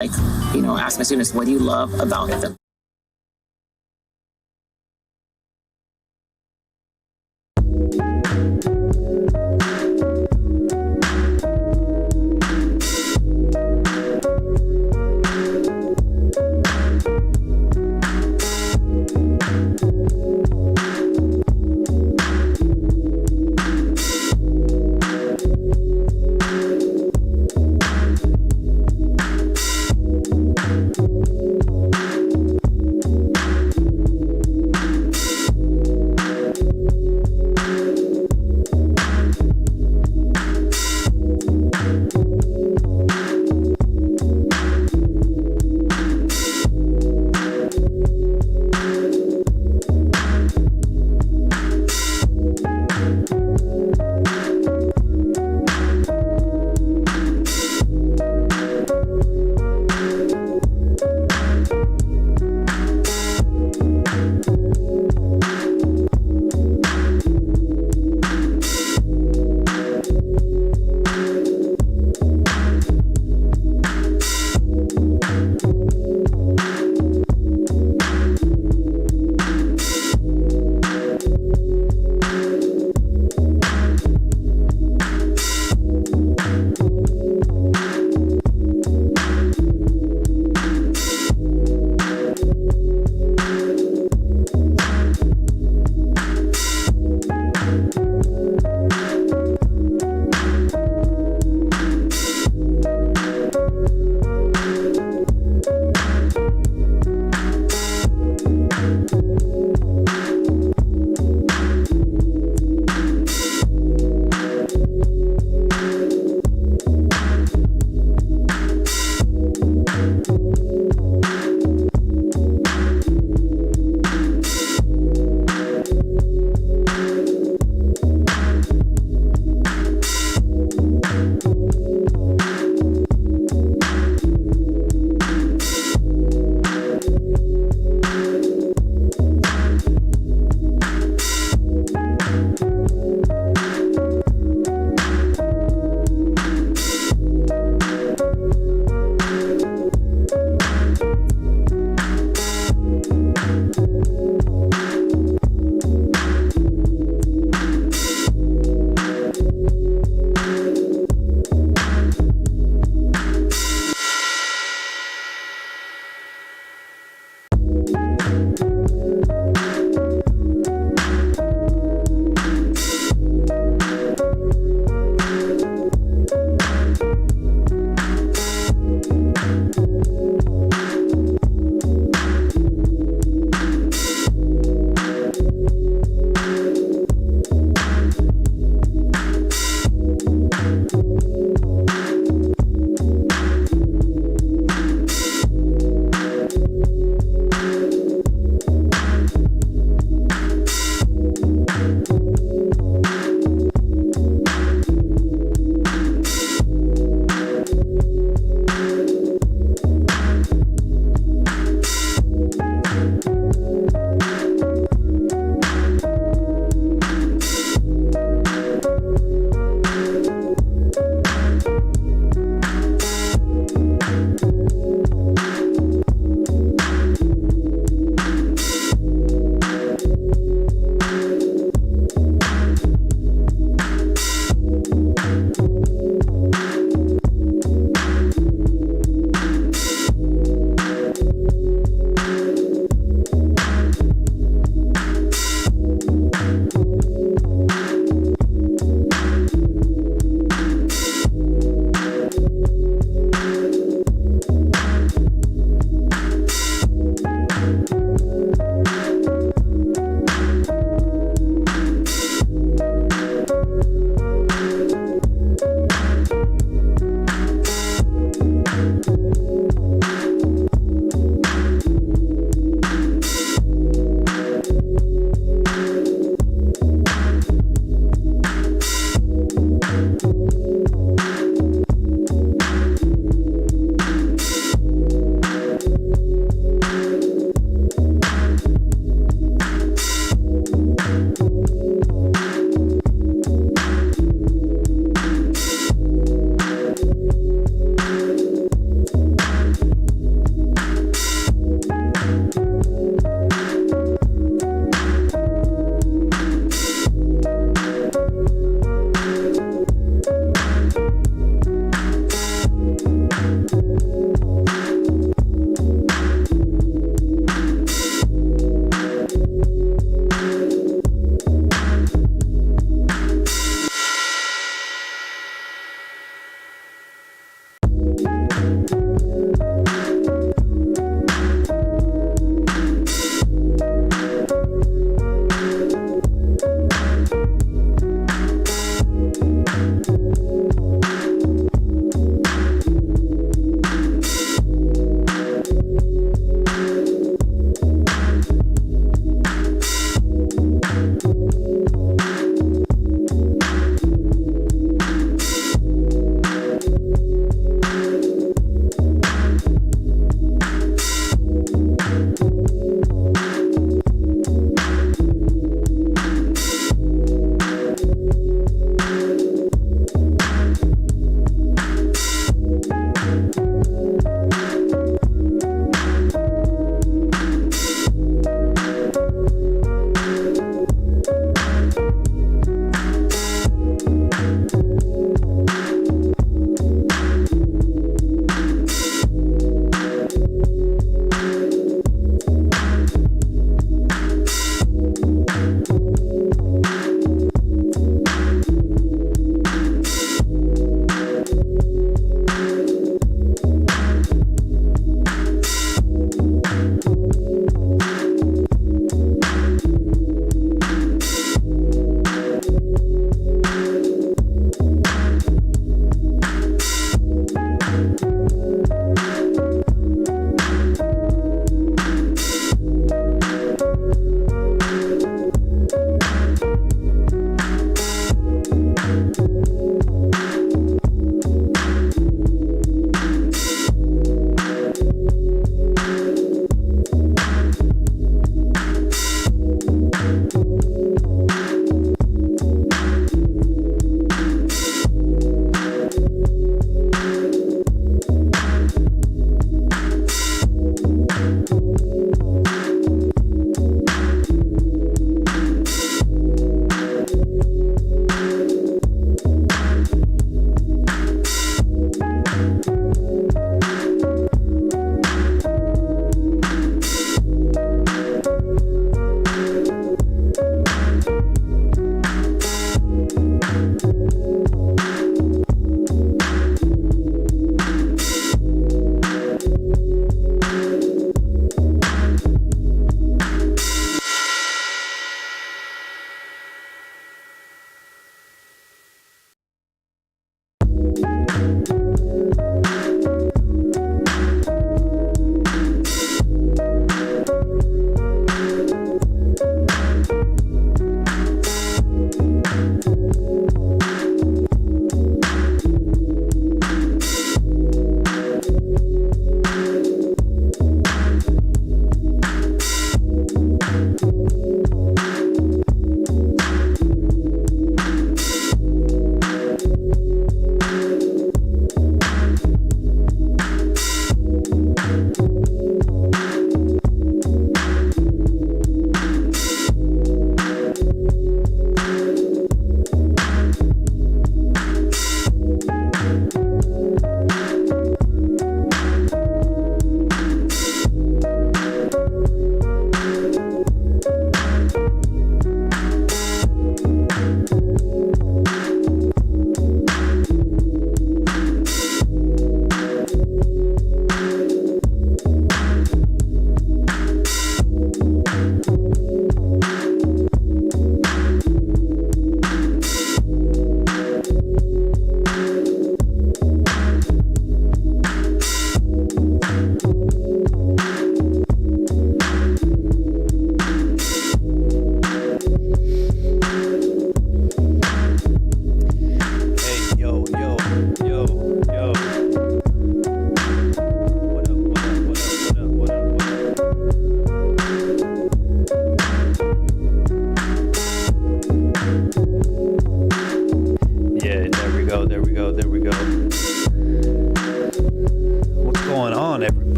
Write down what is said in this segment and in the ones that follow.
like, ask my students, what do you love about it?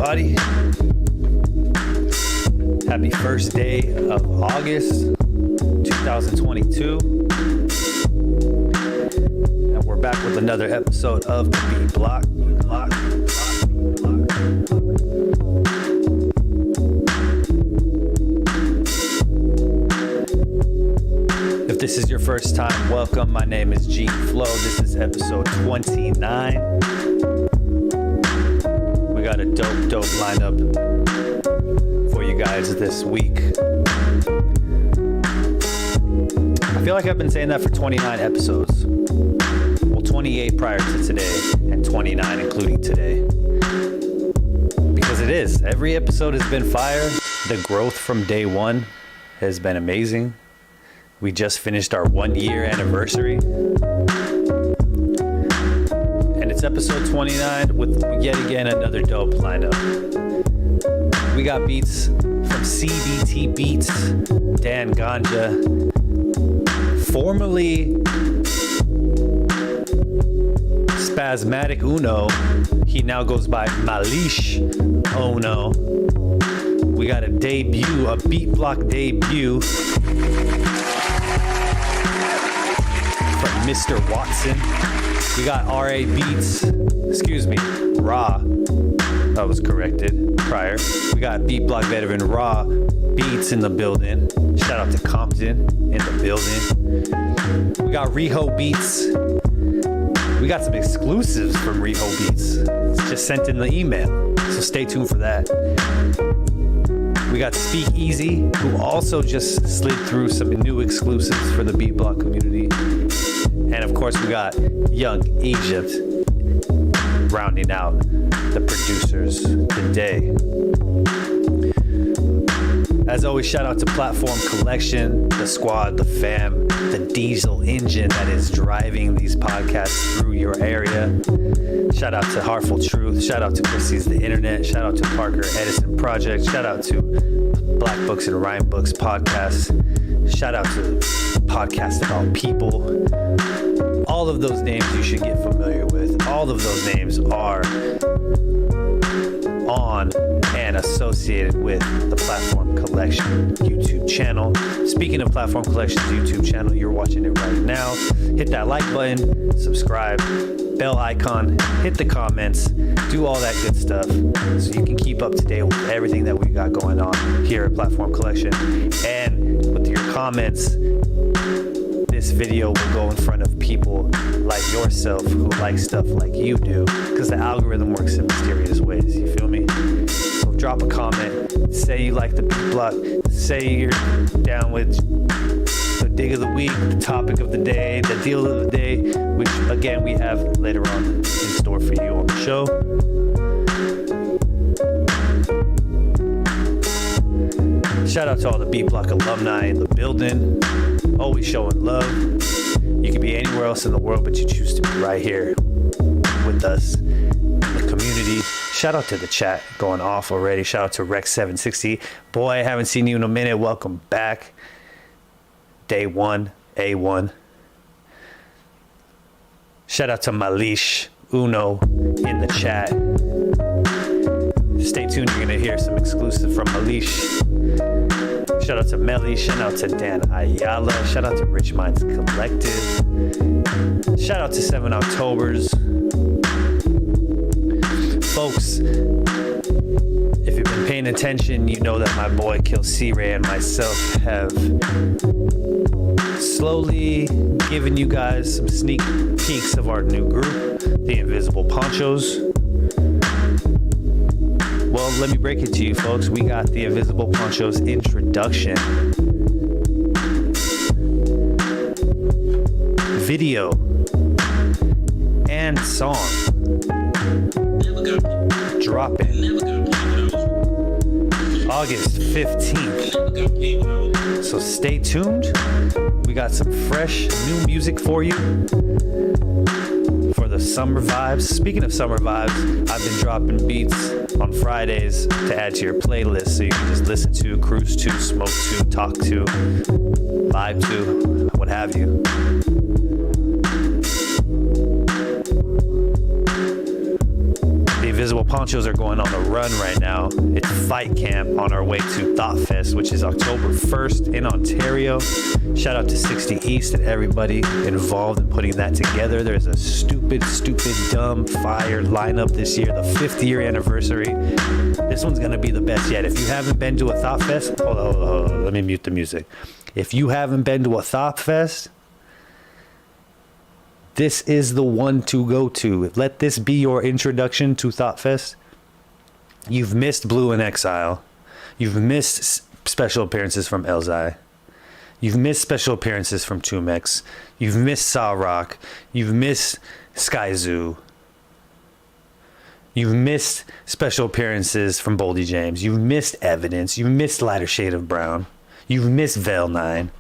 everybody. Happy first day of August 2022. And we're back with another episode of the Beat Block. If this is your first time, welcome. My name is Gene Flo. This is episode 29. We got a dope lineup for you guys this week. I feel like I've been saying that for 29 episodes. Well, 28 prior to today and 29 including today. Because it is. Every episode has been fire. The growth from day one has been amazing. We just finished our 1 year anniversary. And it's episode 29 with yet again another dope lineup. We got beats from CBT Beats, Dan Ganja, formerly Spasmatic Uno. He now goes by Malish Uno. We got a debut, a beat block debut from Mr. Watson. We got RA Beats, Raw. That was corrected prior. We got beat block veteran Raw Beats in the building. Shout out to Compton in the building. We got Reho Beats. We got some exclusives from Reho Beats. It's just sent in the email, so stay tuned for that. We got Speak Easy, who also just slid through some new exclusives for the beat block community. And of course, we got Young Egypt rounding out the producers today. As always, shout out to Platform Collection, the squad, the fam, the diesel engine that is driving these podcasts through your area. Shout out to Heartful Truth. Shout out to Chrissy's The Internet. Shout out to Parker Edison Project. Shout out to Black Books and Rhyme Books podcast. Shout out to Podcast About People. All of those names you should get familiar with. All of those names are on and associated with the Platform Collection YouTube channel. Speaking of Platform Collection's YouTube channel, you're watching it right now. Hit that like button, subscribe, bell icon, hit the comments, do all that good stuff so you can keep up to date with everything that we got going on here at Platform Collection. And with your comments, this video will go in front of people like yourself who like stuff like you do, because the algorithm works in mysterious ways, you feel me? So drop a comment, say you like the beat block, say you're down with the dig of the week, the topic of the day, the deal of the day, which again we have later on in store for you on the show. Shout out to all the beat block alumni in the building, always showing love. You could be anywhere else in the world, but you choose to be right here with us in the community. Shout out to the chat going off already. Shout out to Rex760. Boy, I haven't seen you in a minute. Welcome back. Day one, A1. Shout out to Malish Uno in the chat. Stay tuned. You're going to hear some exclusive from Malish. Shout out to Melly, shout out to Dan Ayala, shout out to Rich Minds Collective, shout out to 7 Octobers. Folks, if you've been paying attention, you know that my boy Kill C-Ray and myself have slowly given you guys some sneak peeks of our new group, the Invisible Ponchos. Well, let me break it to you, folks. We got the Invisible Ponchos introduction video and song dropping August 15th. So stay tuned. We got some fresh new music for you for the summer vibes. Speaking of summer vibes, I've been dropping beats on Fridays to add to your playlist so you can just listen to, cruise to, smoke to, talk to, vibe to, what have you. Invisible Ponchos are going on a run right now. It's Fight Camp on our way to Thought Fest, which is October 1st in Ontario. Shout out to 60 East and everybody involved in putting that together. There's a stupid, dumb, fire lineup this year, the 5th year anniversary. This one's going to be the best yet. If you haven't been to a Thought Fest, hold on, let me mute the music. If you haven't been to a Thought Fest, this is the one to go to. Let this be your introduction to Thought Fest. You've missed Blue in Exile. You've missed special appearances from Elzai. You've missed special appearances from Tumex. You've missed Saw Rock. You've missed Sky Zoo. You've missed special appearances from Boldy James. You've missed Evidence. You've missed Lighter Shade of Brown. You've missed Veil 9.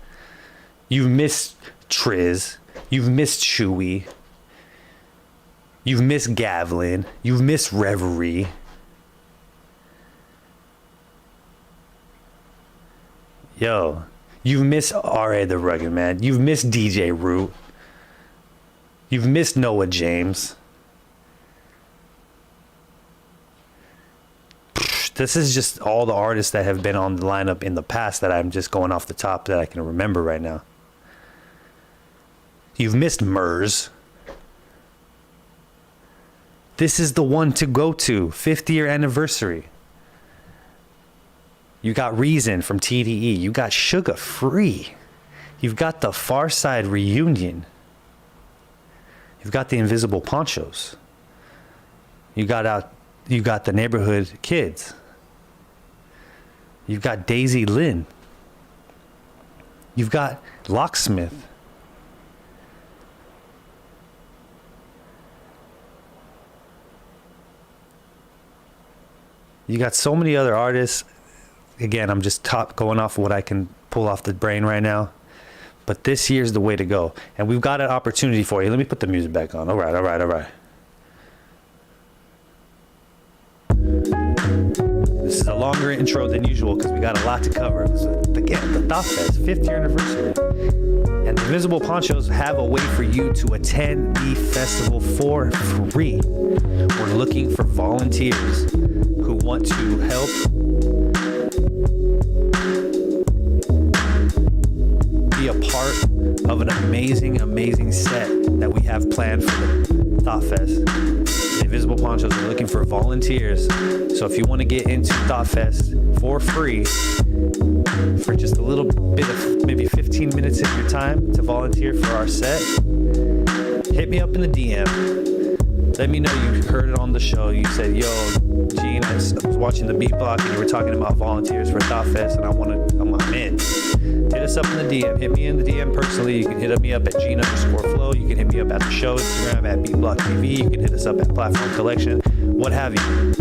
You've missed Triz. You've missed Chewy. You've missed Gavlin. You've missed Reverie. Yo, you've missed R.A. the Rugged Man. You've missed DJ Root. You've missed Noah James. This is just all the artists that have been on the lineup in the past that I'm just going off the top that I can remember right now. You've missed Murs. This is the one to go to. 5th year anniversary. You got Reason from TDE. You got Sugar Free. You've got the Far Side Reunion. You've got the Invisible Ponchos. You got the Neighborhood Kids. You've got Daisy Lynn. You've got Locksmith. You got so many other artists. Again, I'm just going off what I can pull off the brain right now. But this year's the way to go. And we've got an opportunity for you. Let me put the music back on. All right. This is a longer intro than usual because we got a lot to cover. Again, the Thought Fest, 5th year anniversary. And the Invisible Ponchos have a way for you to attend the festival for free. We're looking for volunteers who want to help be a part of an amazing set that we have planned for the Thought Fest. The Invisible Ponchos are looking for volunteers. So if you want to get into Thought Fest for free, for just a little bit of maybe 15 minutes of your time to volunteer for our set, hit me up in the DM. Let me know you heard it on the show. You said, yo, Gene, I was watching the Beat Block and you were talking about volunteers for Thought Fest and I'm in. Hit us up in the DM. Hit me in the DM personally. You can hit me up at Gene_Flo. You can hit me up at the show Instagram at BeatBlockTV. You can hit us up at Platform Collection, what have you.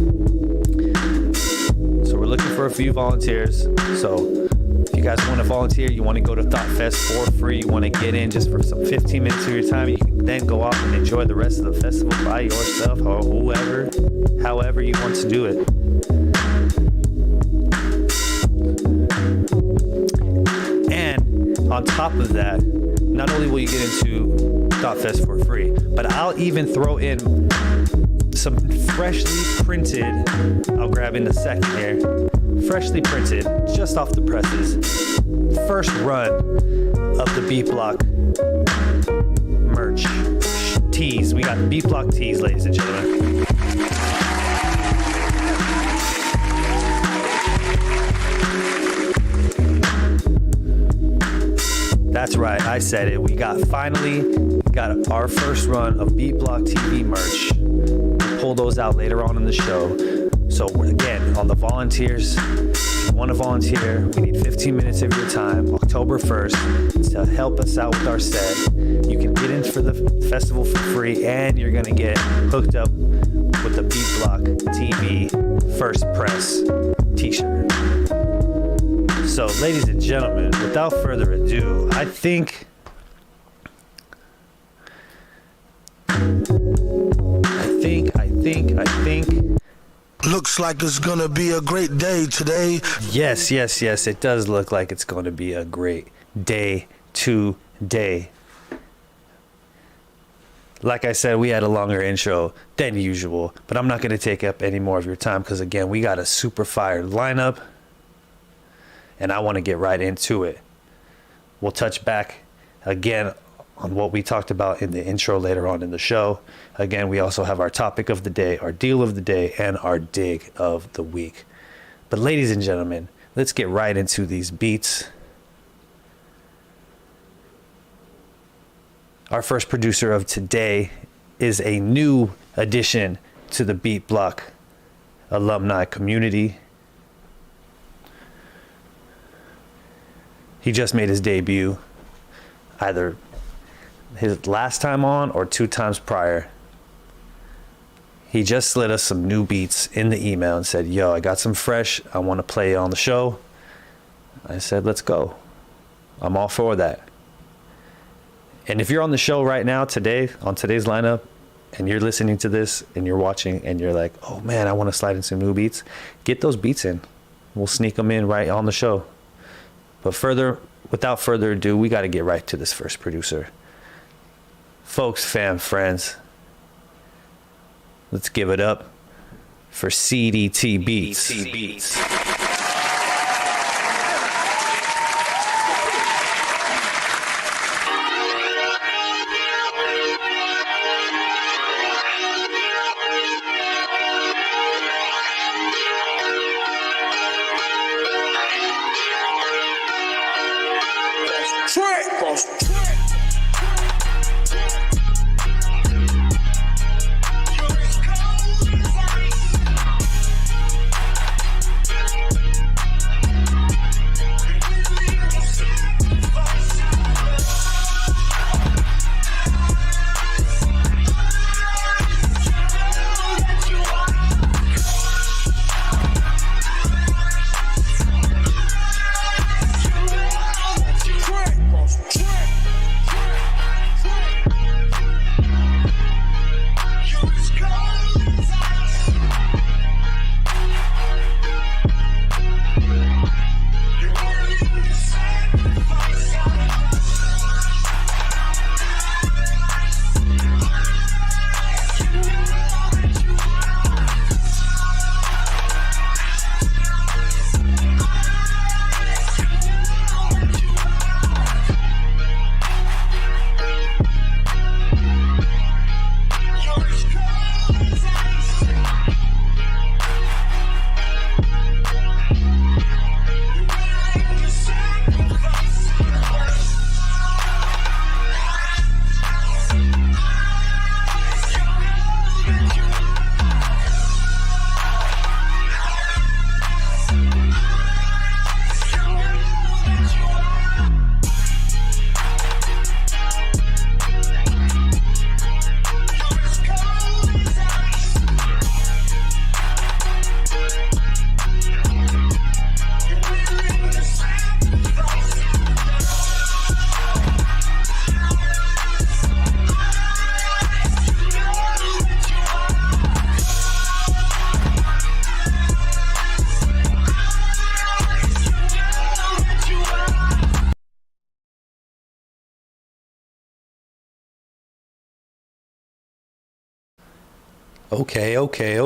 So we're looking for a few volunteers. So if you guys want to volunteer, you want to go to Thought Fest for free, you want to get in just for some 15 minutes of your time, you can then go off and enjoy the rest of the festival by yourself or however you want to do it. And on top of that, not only will you get into Thought Fest for free, but I'll even throw in some freshly printed, I'll grab in a second here, freshly printed, just off the presses, first run of the Beat Block merch tees. We got Beat Block tees, ladies and gentlemen. That's right, I said it. We finally got our first run of Beat Block TV merch. We'll pull those out later on in the show. So again, on the volunteers, if you want to volunteer, we need 15 minutes of your time, October 1st, to help us out with our set. You can get in for the festival for free, and you're going to get hooked up with the Beat Block TV First Press t-shirt. So, ladies and gentlemen, without further ado, I think looks like it's gonna be a great day today. Yes, it does look like it's going to be a great day today. Like I said, we had a longer intro than usual, but I'm not going to take up any more of your time because, again, we got a super fire lineup, and I want to get right into it. We'll touch back again on what we talked about in the intro later on in the show. Again, we also have our topic of the day, our deal of the day, and our dig of the week. But ladies and gentlemen, let's get right into these beats. Our first producer of today is a new addition to the Beat Block alumni community. He just made his debut, either his last time on or 2 times prior. He just slid us some new beats in the email and said, yo, I got some fresh. I want to play it on the show. I said, let's go. I'm all for that. And if you're on the show right now today, on today's lineup, and you're listening to this and you're watching and you're like, oh man, I want to slide in some new beats, get those beats in. We'll sneak them in right on the show. But without further ado, we got to get right to this first producer. Folks, fam, friends, let's give it up for CDT Beats.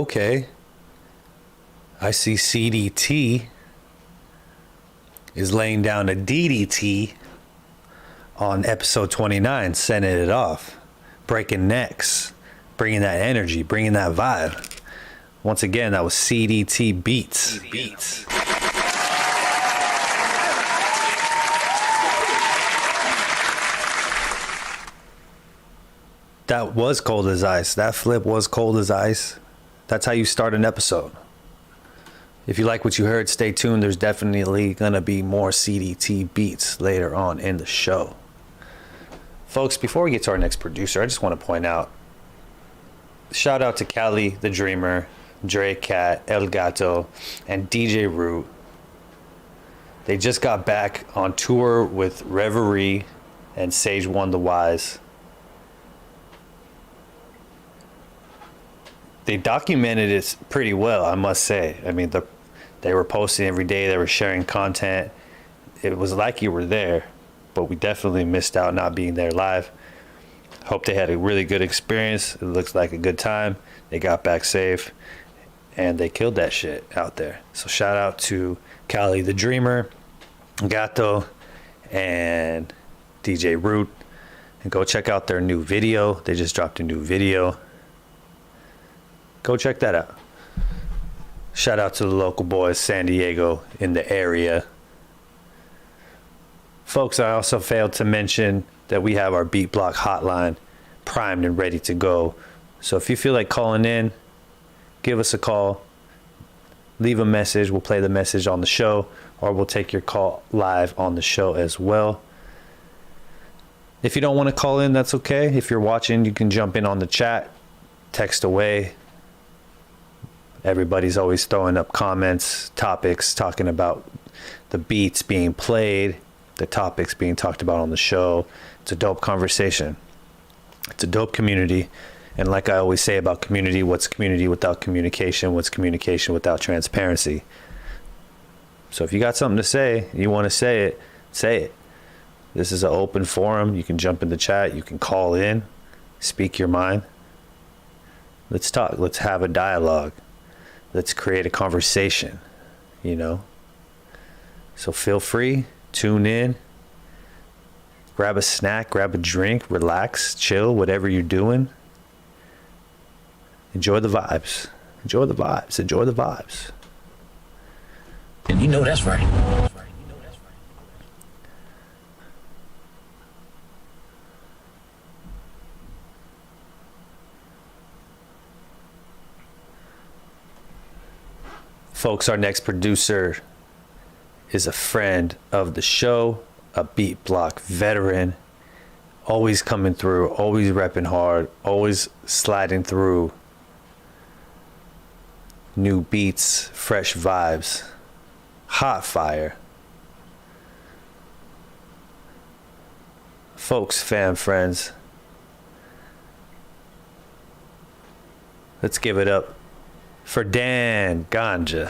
Okay. I see CDT is laying down a DDT on episode 29, sending it off, breaking necks, bringing that energy, bringing that vibe. Once again, that was CDT Beats. That was cold as ice. That flip was cold as ice. That's how you start an episode. If you like what you heard, stay tuned. There's definitely going to be more CDT beats later on in the show. Folks, before we get to our next producer, I just want to point out, shout out to Cali the Dreamer, Dre Cat, El Gato, and DJ Root. They just got back on tour with Reverie and Sage One the Wise. They documented it pretty well, I must say. I mean, they were posting every day. They were sharing content. It was like you were there, but we definitely missed out not being there live. Hope they had a really good experience. It looks like a good time. They got back safe and they killed that shit out there. So shout out to Cali the Dreamer, Gato, and DJ Root. And go check out their new video. They just dropped a new video. Go check that out. Shout out to the local boys, San Diego, in the area. Folks, I also failed to mention that we have our Beat Block hotline primed and ready to go. So if you feel like calling in, give us a call. Leave a message. We'll play the message on the show, or we'll take your call live on the show as well. If you don't want to call in, that's okay. If you're watching, you can jump in on the chat, text away. Everybody's always throwing up comments, topics, talking about the beats being played, the topics being talked about on the show. It's a dope conversation. It's a dope community. And like I always say about community, what's community without communication? What's communication without transparency? So if you got something to say, you want to say it, say it. This is an open forum. You can jump in the chat. You can call in, speak your mind. Let's talk. Let's have a dialogue. Let's create a conversation, you know? So feel free, tune in, grab a snack, grab a drink, relax, chill, whatever you're doing. Enjoy the vibes. Enjoy the vibes. Enjoy the vibes. And you know that's right. Folks, our next producer is a friend of the show, a Beat Block veteran, always coming through, always repping hard, always sliding through new beats, fresh vibes, hot fire. Folks, fam, friends, let's give it up for Dan Ganja.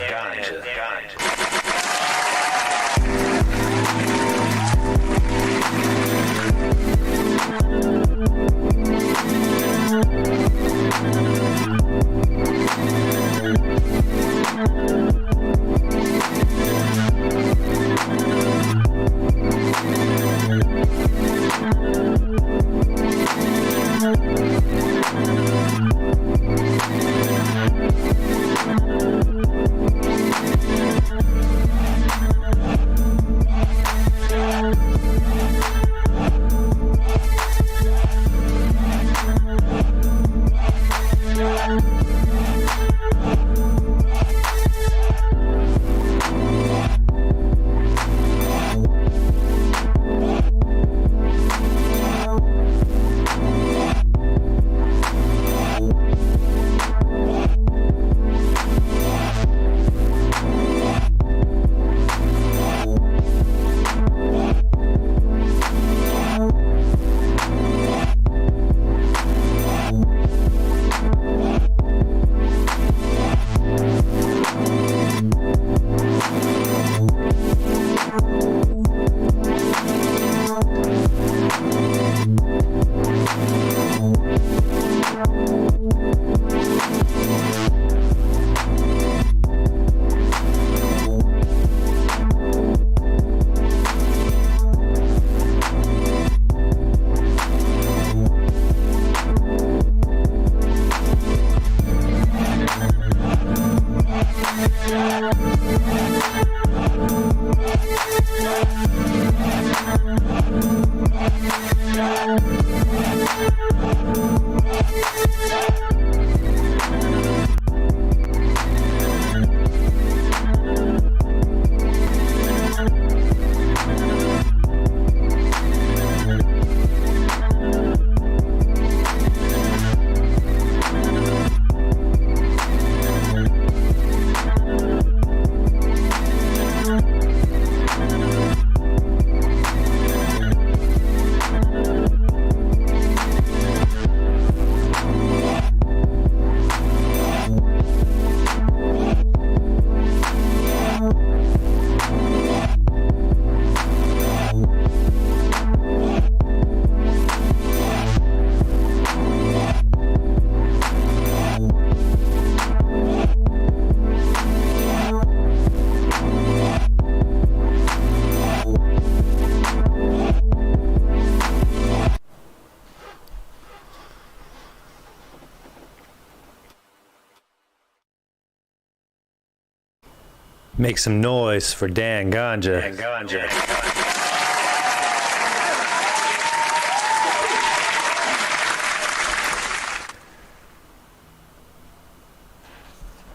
Make some noise for Dan Ganja.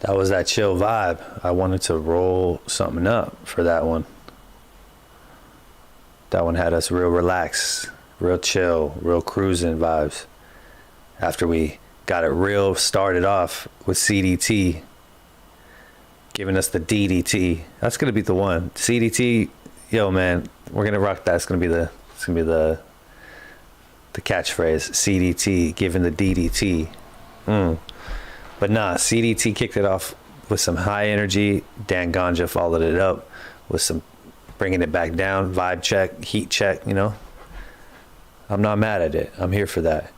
That was that chill vibe. I wanted to roll something up for that one. That one had us real relaxed, real chill, real cruising vibes. After we got it real started off with CDT, giving us the DDT. That's gonna be the one. CDT, yo man, we're gonna rock that. It's gonna be the catchphrase. CDT, giving the DDT. But nah, CDT kicked it off with some high energy. Dan Ganja followed it up with some bringing it back down, vibe check, heat check, you know. I'm not mad at it. I'm here for that.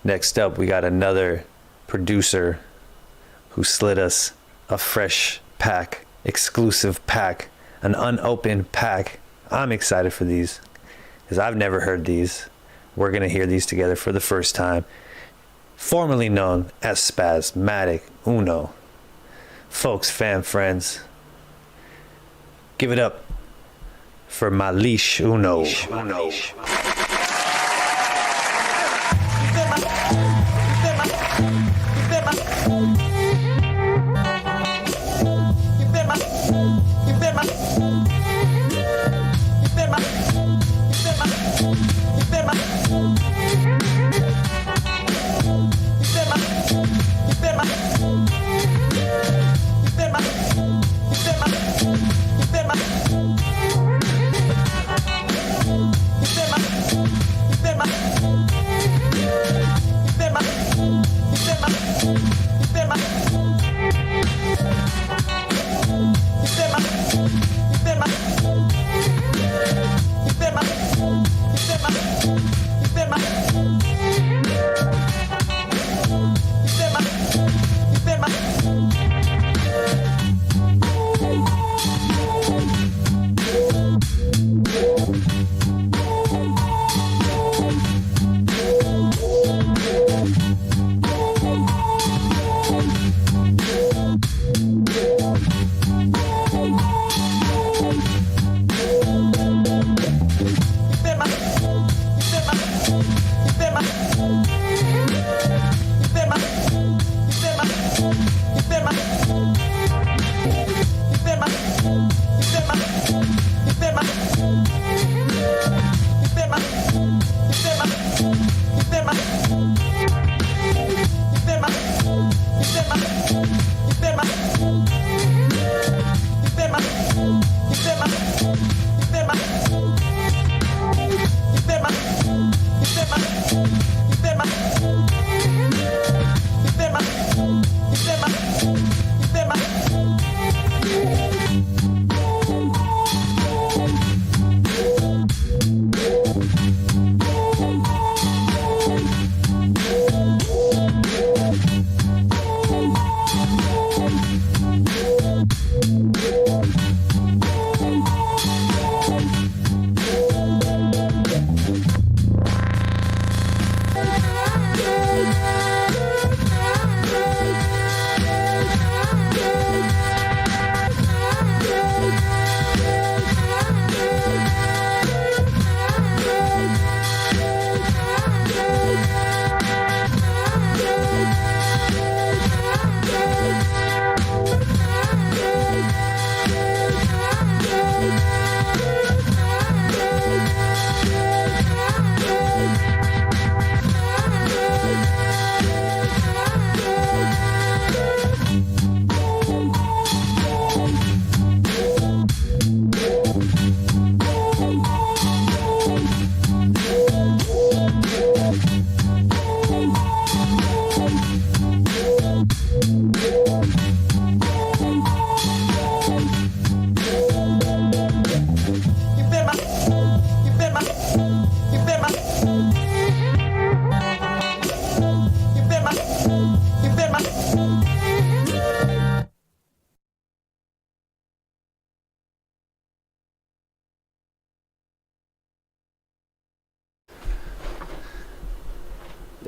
Next up, we got another producer who slid us a fresh pack, exclusive pack, an unopened pack. I'm excited for these because I've never heard these. We're going to hear these together for the first time. Formerly known as Spasmatic Uno. Folks, fam, friends, give it up for Malish Uno.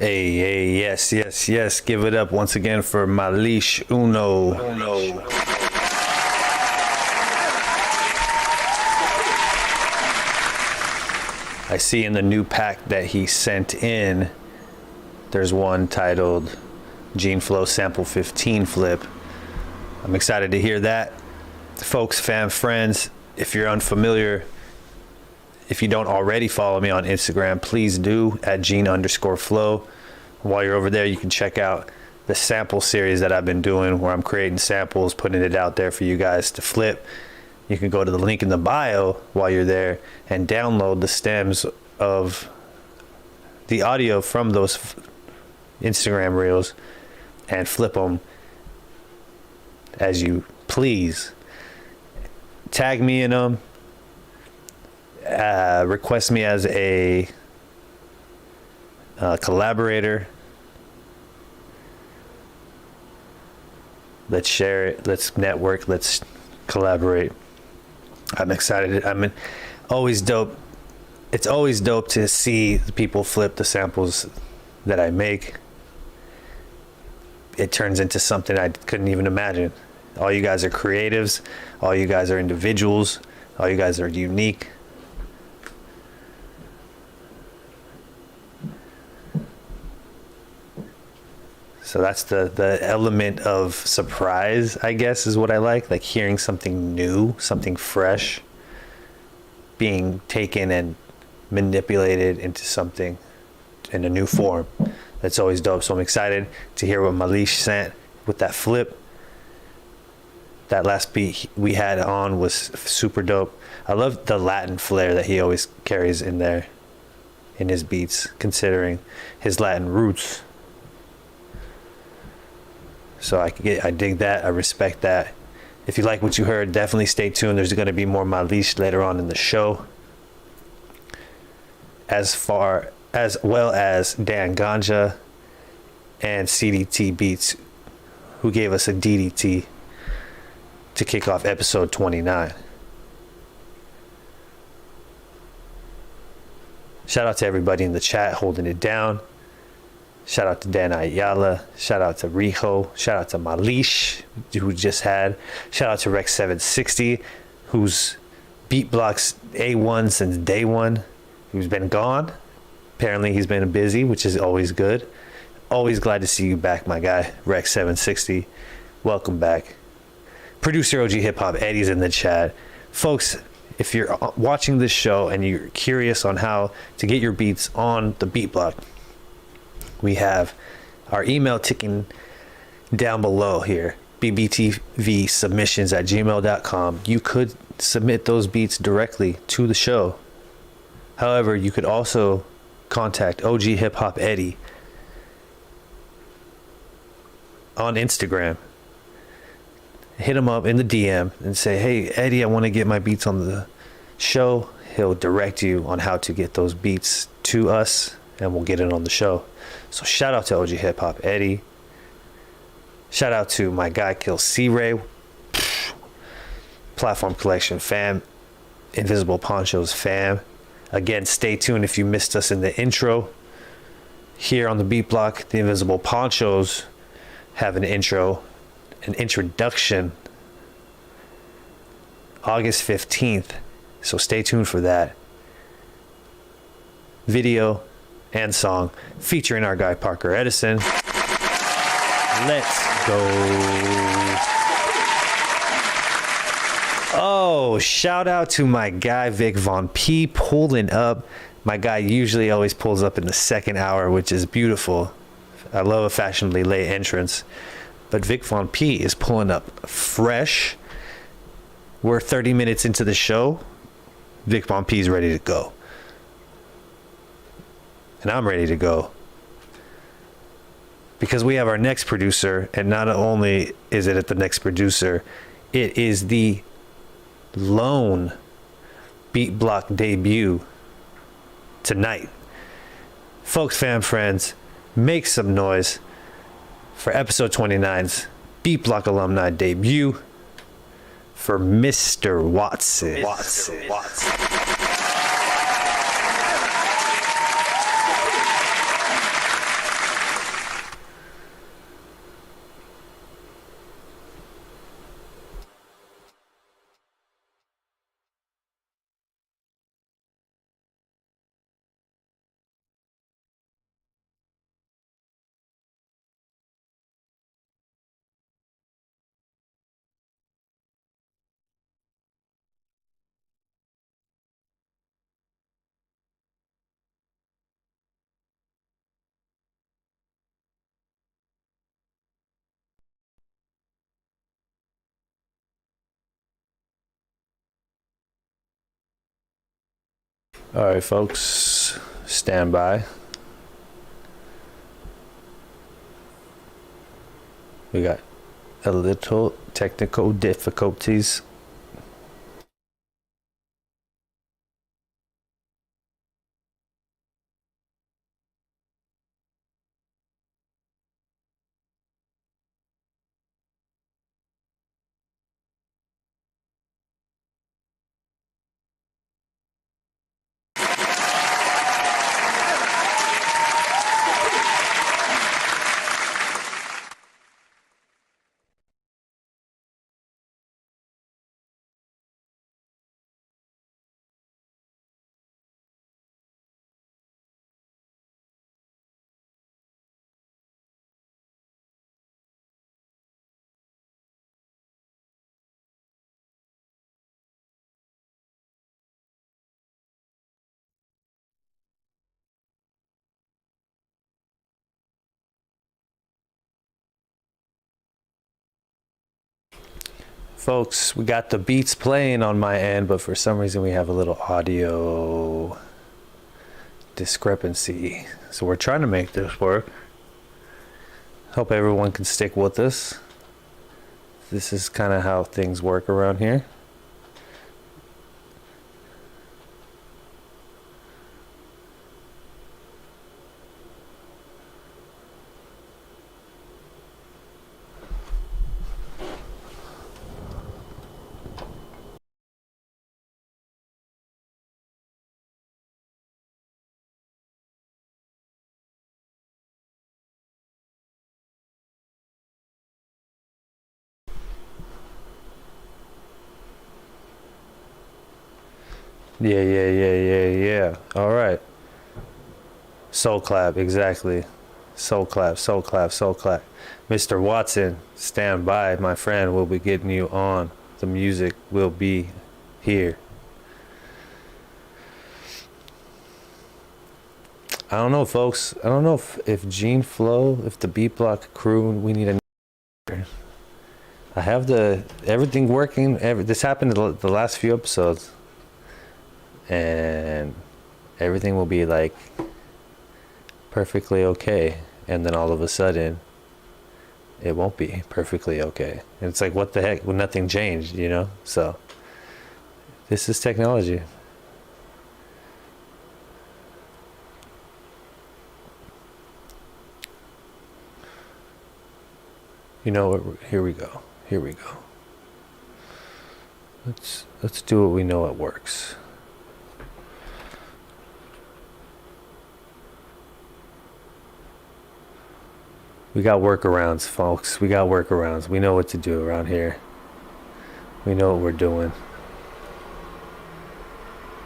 Hey, yes. Give it up once again for Malish Uno. I see in the new pack that he sent in, there's one titled Gene Flo Sample 15 Flip. I'm excited to hear that. Folks, fam, friends, if you're unfamiliar, if you don't already follow me on Instagram, please do at Gene_Flo. While you're over there, you can check out the sample series that I've been doing where I'm creating samples, putting it out there for you guys to flip. You can go to the link in the bio while you're there and download the stems of the audio from those Instagram reels and flip them as you please. Tag me in them. Request me as a collaborator. Let's share it. Let's network. Let's collaborate. I'm excited. Always dope. It's always dope to see people flip the samples that I make. It turns into something I couldn't even imagine. All you guys are creatives. All you guys are individuals. All you guys are unique. So that's the element of surprise, I guess, is what I like hearing something new, something fresh, being taken and manipulated into something in a new form. That's always dope. So I'm excited to hear what Malish sent with that flip. That last beat we had on was super dope. I love the Latin flair that he always carries in there in his beats, considering his Latin roots. So I dig that. I respect that. If you like what you heard, definitely stay tuned. There's going to be more Malish later on in the show. As well as Dan Ganja and CDT Beats, who gave us a DDT to kick off episode 29. Shout out to everybody in the chat holding it down. Shout out to Dan Ayala. Shout out to Rijo. Shout out to Malish, who just had. Shout out to Rex 760, who's beat blocks A1 since day one. Who's been gone. Apparently he's been busy, which is always good. Always glad to see you back, my guy, Rex 760. Welcome back. Producer OG Hip Hop Eddie's in the chat. Folks, if you're watching this show and you're curious on how to get your beats on the beat block, we have our email ticking down below here, bbtvsubmissions@gmail.com. You could submit those beats directly to the show. However, you could also contact OG Hip Hop Eddie on Instagram. Hit him up in the DM and say, hey, Eddie, I want to get my beats on the show. He'll direct you on how to get those beats to us, and we'll get it on the show. So shout out to OG Hip Hop Eddie. Shout out to my guy Kill C-Ray. Platform Collection fam. Invisible Ponchos fam. Again, stay tuned if you missed us in the intro. Here on the beat block, the Invisible Ponchos have an introduction, August 15th. So stay tuned for that. Video and song featuring our guy Parker Edison. Let's go. Oh, shout out to my guy Vic Von P pulling up. My guy usually always pulls up in the second hour, which is beautiful. I love a fashionably late entrance. But Vic Von P is pulling up fresh. We're 30 minutes into the show. Vic Von P is ready to go. And I'm ready to go. Because we have our next producer, and not only is it the next producer, it is the lone beat block debut tonight. Folks, fam, friends, make some noise for episode 29's beat block alumni debut for Mr. Watson. Watson. All right, folks, stand by. We got a little technical difficulties. Folks, we got the beats playing on my end, but for some reason we have a little audio discrepancy. So we're trying to make this work. Hope everyone can stick with us. This is kind of how things work around here. Yeah. All right. Soul clap, exactly. Soul clap. Mr. Watson, stand by, my friend. We'll be getting you on. The music will be here. I don't know, folks. I don't know if Gene Flo, if the Beat Block crew, we need a. I have everything working. This happened the last few episodes. And everything will be like perfectly okay, and then all of a sudden it won't be perfectly okay, and it's like, what the heck? Well, nothing changed, you know. So this is technology. You know what? Here we go. Let's do what we know it works. We got workarounds, folks. We got workarounds. We know what to do around here. We know what we're doing.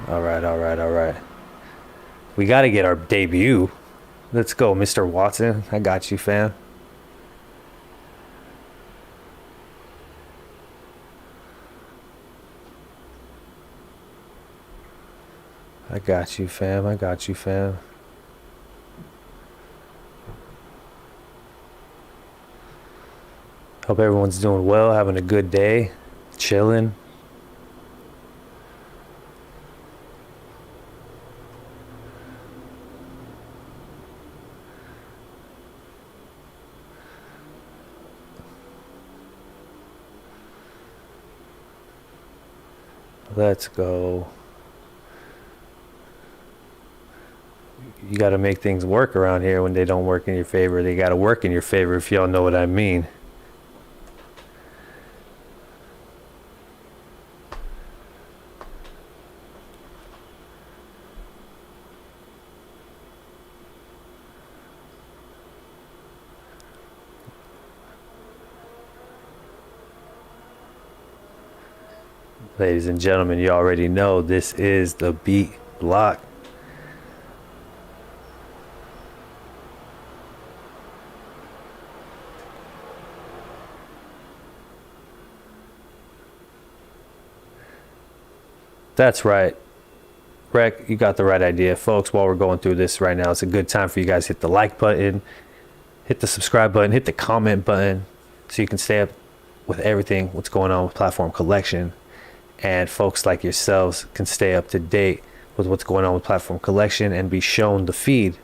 All right. We got to get our debut. Let's go, Mr. Watson. I got you, fam. I got you, fam. Hope everyone's doing well, having a good day, chilling. Let's go. You got to make things work around here. When they don't work in your favor, they got to work in your favor, if y'all know what I mean. Ladies and gentlemen, you already know this is the Beat Block. That's right. Rec, you got the right idea. Folks, while we're going through this right now, it's a good time for you guys to hit the like button, hit the subscribe button, hit the comment button, so you can stay up with everything, what's going on with Platform Collection. And folks like yourselves can stay up to date with what's going on with Platform Collection and be shown the feed